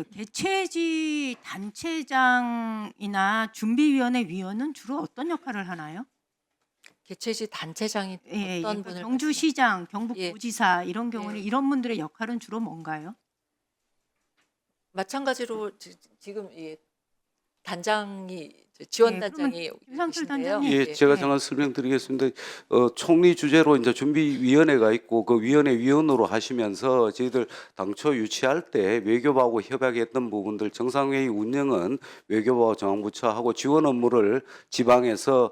그 개최지 단체장이나 준비위원회 위원은 주로 어떤 역할을 하나요? 개최지 단체장이 예, 어떤 그러니까 분을 경주시장, 예. 경북도지사 이런 경우는 예. 이런 분들의 역할은 주로 뭔가요? 마찬가지로 지금 이 단장이 예, 그러면 지원단장이 김상철 계신데요. 단장님, 예, 제가 예, 잠깐 설명드리겠습니다. 총리 주재로 이제 준비위원회가 있고 그 위원회 위원으로 하시면서 저희들 당초 유치할 때 외교부하고 협약했던 부분들 정상회의 운영은 외교부와 중앙부처하고 지원 업무를 지방에서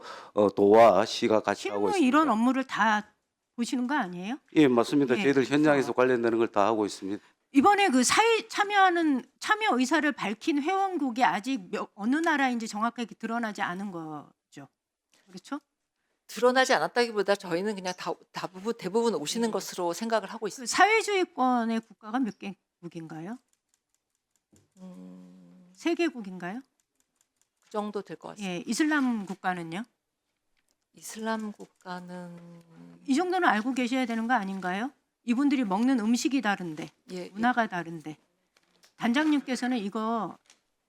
도와 시가 같이 하고 실무 있습니다. 이런 업무를 다 보시는 거 아니에요? 예, 맞습니다. 예, 저희들 현장에서 그래서 관련되는 걸 다 하고 있습니다. 이번에 그 사회 참여 의사를 밝힌 회원국이 아직 어느 나라인지 정확하게 드러나지 않은 거죠. 그렇죠? 드러나지 않았다기보다 저희는 그냥 대부분 오시는 예. 것으로 생각을 하고 그 있습니다. 사회주의권의 국가가 몇 개국인가요? 음, 3개국인가요? 그 정도 될 것 같습니다. 예, 이슬람 국가는요? 이슬람 국가는 이 정도는 알고 계셔야 되는 거 아닌가요? 이분들이 먹는 음식이 다른데, 예, 문화가 다른데. 단장님께서는 이거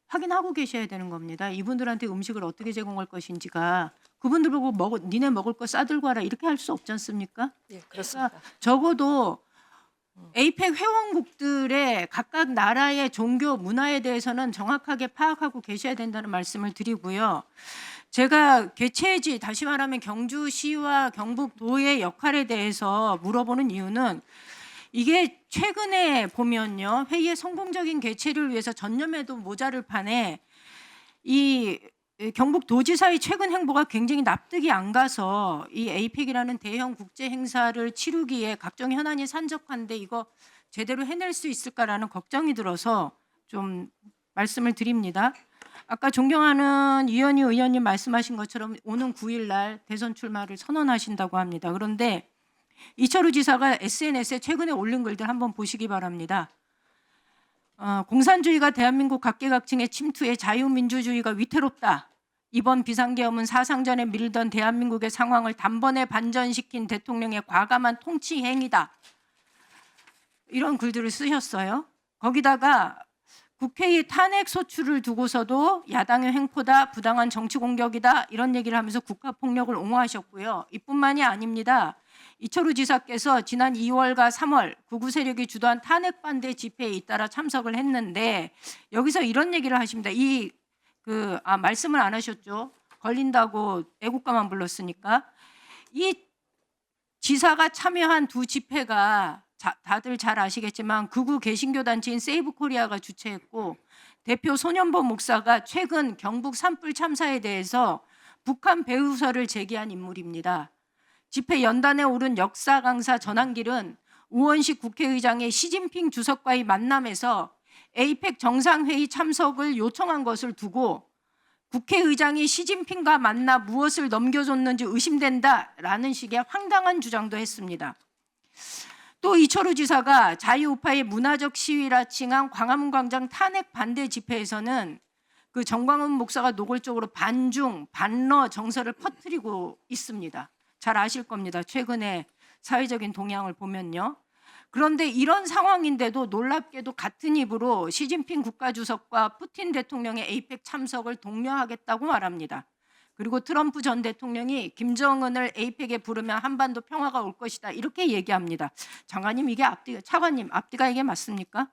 확인하고 계셔야 되는 겁니다. 이분들한테 음식을 어떻게 제공할 것인지가 그분들 보고 니네 먹을 거 싸들고 와라 이렇게 할 수 없지 않습니까? 예, 그렇습니다. 적어도 에이펙 회원국들의 각각 나라의 종교 문화에 대해서는 정확하게 파악하고 계셔야 된다는 말씀을 드리고요. 제가 개최지 다시 말하면 경주시와 경북도의 역할에 대해서 물어보는 이유는 이게 최근에 보면요. 회의의 성공적인 개최를 위해서 전념해도 모자를 판에 이 경북도지사의 최근 행보가 굉장히 납득이 안 가서 이 에이펙이라는 대형 국제 행사를 치르기에 각종 현안이 산적한데 이거 제대로 해낼 수 있을까라는 걱정이 들어서 좀 말씀을 드립니다. 아까 존경하는 이현희 의원님 말씀하신 것처럼 오는 9일 날 대선 출마를 선언하신다고 합니다. 그런데 이철우 지사가 SNS에 최근에 올린 글들 한번 보시기 바랍니다. 공산주의가 대한민국 각계각층의 침투에 자유민주주의가 위태롭다. 이번 비상계엄은 사상전에 밀던 대한민국의 상황을 단번에 반전시킨 대통령의 과감한 통치 행위다. 이런 글들을 쓰셨어요. 거기다가 국회의 탄핵 소추를 두고서도 야당의 횡포다, 부당한 정치 공격이다 이런 얘기를 하면서 국가폭력을 옹호하셨고요. 이뿐만이 아닙니다. 이철우 지사께서 지난 2월과 3월 극우 세력이 주도한 탄핵 반대 집회에 잇따라 참석을 했는데 여기서 이런 얘기를 하십니다. 말씀을 안 하셨죠. 걸린다고 애국가만 불렀으니까. 이 지사가 참여한 두 집회가 다들 잘 아시겠지만 극우 개신교 단체인 세이브 코리아가 주최했고 대표 손연보 목사가 최근 경북 산불 참사에 대해서 북한 배후설을 제기한 인물입니다. 집회 연단에 오른 역사 강사 전한길은 우원식 국회의장의 시진핑 주석과의 만남에서 에이펙 정상회의 참석을 요청한 것을 두고 국회의장이 시진핑과 만나 무엇을 넘겨줬는지 의심된다라는 식의 황당한 주장도 했습니다. 또 이철우 지사가 자유우파의 문화적 시위라 칭한 광화문 광장 탄핵 반대 집회에서는 그 정광훈 목사가 노골적으로 반중, 반러 정서를 퍼뜨리고 있습니다. 잘 아실 겁니다. 최근에 사회적인 동향을 보면요. 그런데 이런 상황인데도 놀랍게도 같은 입으로 시진핑 국가주석과 푸틴 대통령의 에이펙 참석을 독려하겠다고 말합니다. 그리고 트럼프 전 대통령이 김정은을 에이펙에 부르면 한반도 평화가 올 것이다 이렇게 얘기합니다. 장관님 차관님 앞뒤가 이게 맞습니까?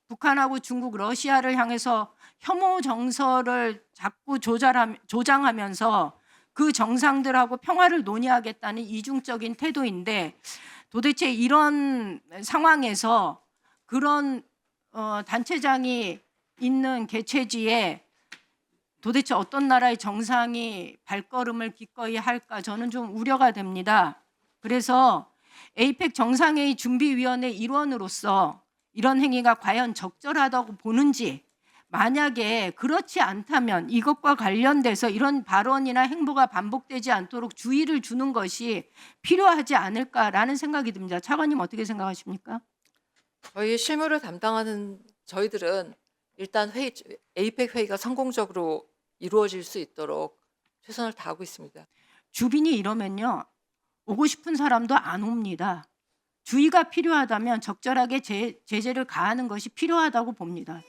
북한하고 중국, 러시아를 향해서 혐오 정서를 자꾸 조장하면서 그 정상들하고 평화를 논의하겠다는 이중적인 태도인데 도대체 이런 상황에서 그런 단체장이 있는 개최지에 도대체 어떤 나라의 정상이 발걸음을 기꺼이 할까 저는 좀 우려가 됩니다. 그래서 에이펙 정상회의 준비위원회 일원으로서 이런 행위가 과연 적절하다고 보는지 만약에 그렇지 않다면 이것과 관련돼서 이런 발언이나 행보가 반복되지 않도록 주의를 주는 것이 필요하지 않을까라는 생각이 듭니다. 차관님 어떻게 생각하십니까? 저희 실무를 담당하는 저희들은 일단 에이펙 회의가 성공적으로 이루어질 수 있도록 최선을 다하고 있습니다. 주빈이 이러면요. 오고 싶은 사람도 안 옵니다. 주의가 필요하다면 적절하게 제재를 가하는 것이 필요하다고 봅니다.